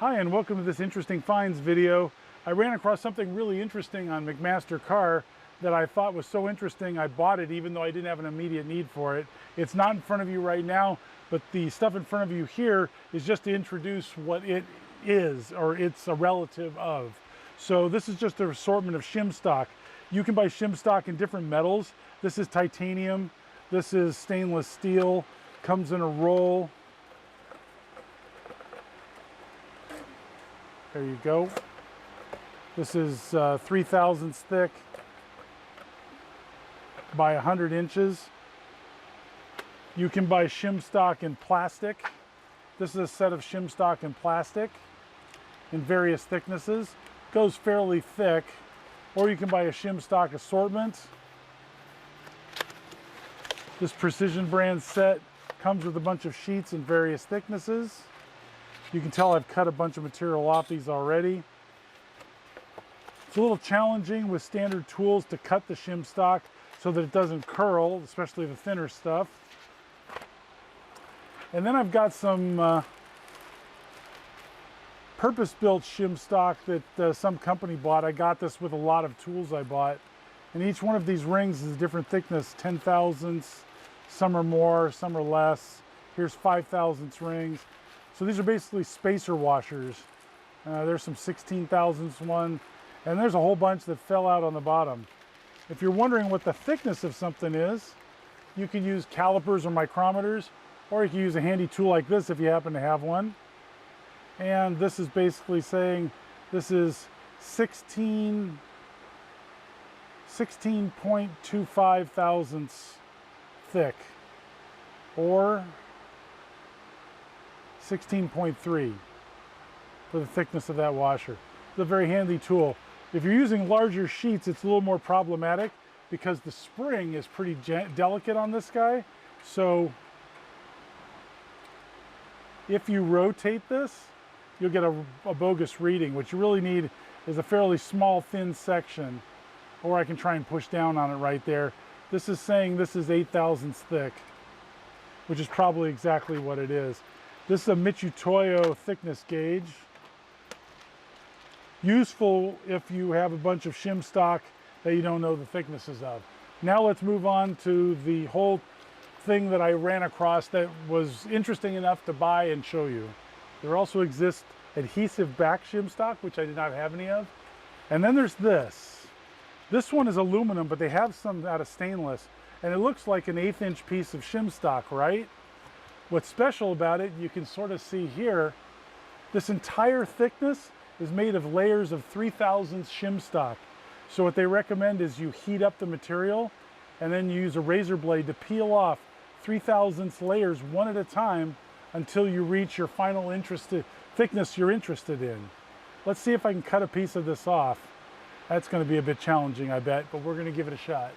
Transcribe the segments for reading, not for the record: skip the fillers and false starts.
Hi, and welcome to this interesting finds video. I ran across something really interesting on McMaster-Carr that I thought was so interesting I bought it even though I didn't have an immediate need for it. It's not in front of you right now, but the stuff in front of you here is just to introduce what it is, or it's a relative of. So this is just an assortment of shim stock. You can buy shim stock in different metals. This is titanium, this is stainless steel, comes in a roll. There you go. This is 3 thousandths thick by 100 inches. You can buy shim stock in plastic. This is a set of shim stock in plastic in various thicknesses. Goes fairly thick. Or you can buy a shim stock assortment. This Precision brand set comes with a bunch of sheets in various thicknesses. You can tell I've cut a bunch of material off these already. It's a little challenging with standard tools to cut the shim stock so that it doesn't curl, especially the thinner stuff. And then I've got some purpose-built shim stock that some company bought. I got this with a lot of tools I bought. And each one of these rings is a different thickness, 10 thousandths, some are more, some are less. Here's 5 thousandths rings. So these are basically spacer washers. There's some 16 thousandths one, and there's a whole bunch that fell out on the bottom. If you're wondering what the thickness of something is, you can use calipers or micrometers, or you can use a handy tool like this if you happen to have one. And this is basically saying this is 16.25 thousandths thick, or 16.3 for the thickness of that washer. It's a very handy tool. If you're using larger sheets, it's a little more problematic because the spring is pretty delicate on this guy. So if you rotate this, you'll get a bogus reading. What you really need is a fairly small, thin section, or I can try and push down on it right there. This is saying this is 8 thousandths thick, which is probably exactly what it is. This is a Mitutoyo thickness gauge. Useful if you have a bunch of shim stock that you don't know the thicknesses of. Now let's move on to the whole thing that I ran across that was interesting enough to buy and show you. There also exists adhesive back shim stock, which I did not have any of. And then there's this. This one is aluminum, but they have some out of stainless. And it looks like an 1/8 inch piece of shim stock, right? What's special about it, you can sort of see here, this entire thickness is made of layers of 3 thousandths shim stock. So what they recommend is you heat up the material and then you use a razor blade to peel off 3 thousandths layers one at a time until you reach your final thickness you're interested in. Let's see if I can cut a piece of this off. That's going to be a bit challenging, I bet, but we're going to give it a shot.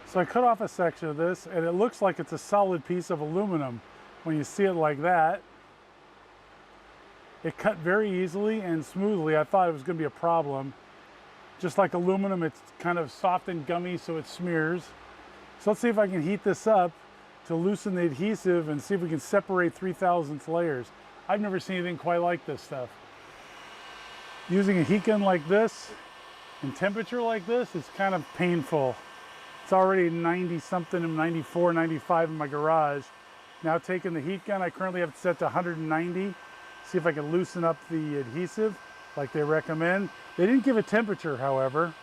So I cut off a section of this, and it looks like it's a solid piece of aluminum when you see it like that. It cut very easily and smoothly. I thought it was going to be a problem. Just like aluminum, it's kind of soft and gummy, so it smears. So let's see if I can heat this up to loosen the adhesive and see if we can separate 3 thousandths layers. I've never seen anything quite like this stuff. Using a heat gun like this, in temperature like this, it's kind of painful. It's already 90 something, 94, 95 in my garage. Now taking the heat gun, I currently have it set to 190. See if I can loosen up the adhesive like they recommend. They didn't give a temperature, however.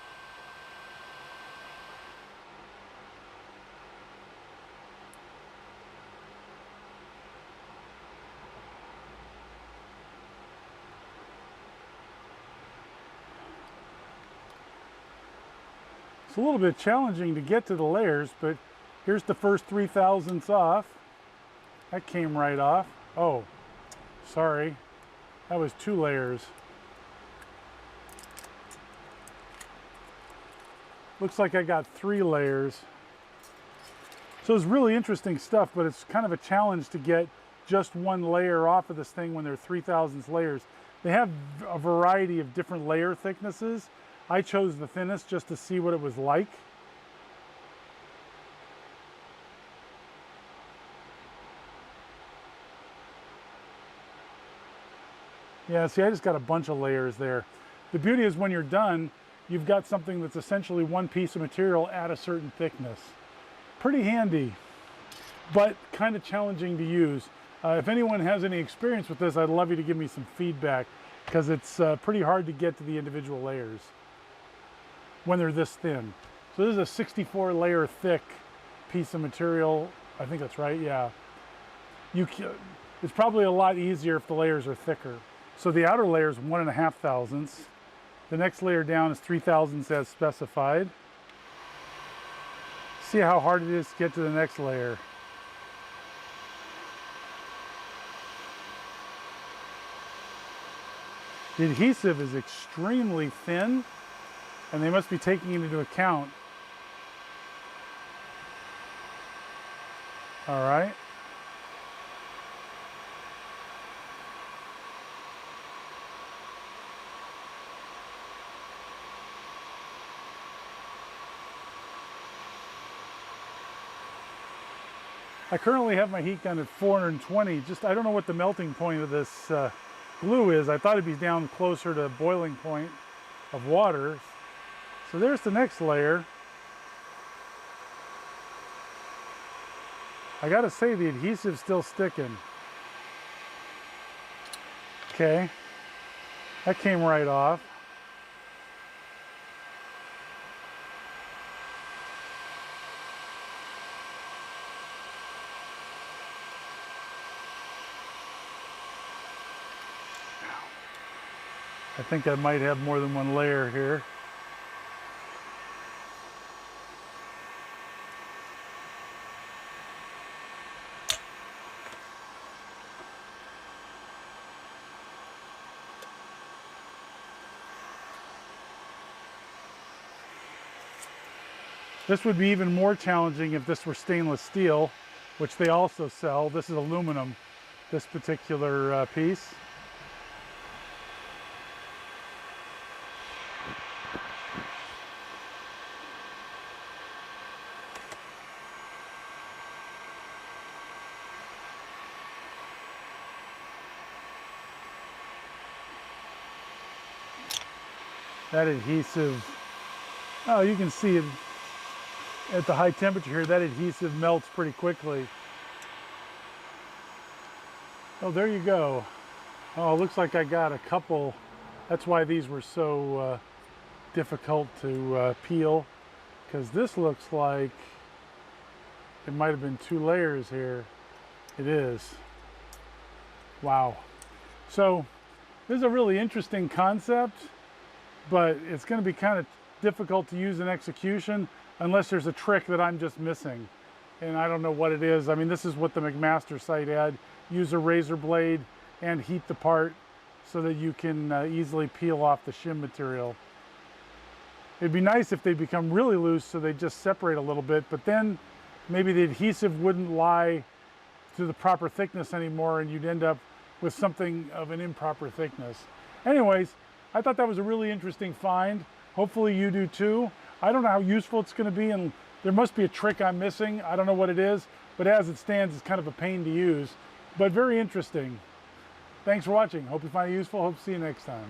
It's a little bit challenging to get to the layers, but here's the first 3 thousandths off. That came right off. Oh, sorry. That was 2 layers. Looks like I got 3 layers. So it's really interesting stuff, but it's kind of a challenge to get just 1 layer off of this thing when there are 3 thousandths layers. They have a variety of different layer thicknesses. I chose the thinnest just to see what it was like. Yeah, see, I just got a bunch of layers there. The beauty is when you're done, you've got something that's essentially one piece of material at a certain thickness. Pretty handy, but kind of challenging to use. If anyone has any experience with this, I'd love you to give me some feedback, because it's pretty hard to get to the individual layers when they're this thin. So this is a 64 layer thick piece of material. I think that's right, yeah. It's probably a lot easier if the layers are thicker. So the outer layer is 1.5 thousandths. The next layer down is 3 thousandths as specified. See how hard it is to get to the next layer. The adhesive is extremely thin, and they must be taking it into account. All right. I currently have my heat gun at 420. I don't know what the melting point of this glue is. I thought it'd be down closer to boiling point of water. So there's the next layer. I gotta say, the adhesive's still sticking. Okay, that came right off. I think I might have more than one layer here. This would be even more challenging if this were stainless steel, which they also sell. This is aluminum, this particular piece. That adhesive, oh, you can see it at the high temperature here, that adhesive melts pretty quickly. Oh, there you go. Oh, it looks like I got a couple. That's why these were so difficult to peel, because this looks like it might have been 2 layers here. It is. Wow. So this is a really interesting concept, but it's going to be kind of difficult to use in execution unless there's a trick that I'm just missing. And I don't know what it is. I mean, this is what the McMaster site had. Use a razor blade and heat the part so that you can easily peel off the shim material. It'd be nice if they become really loose so they just separate a little bit, but then maybe the adhesive wouldn't lie to the proper thickness anymore and you'd end up with something of an improper thickness. Anyways, I thought that was a really interesting find. Hopefully you do too. I don't know how useful it's going to be, and there must be a trick I'm missing. I don't know what it is, but as it stands, it's kind of a pain to use, but very interesting. Thanks for watching. Hope you find it useful. Hope to see you next time.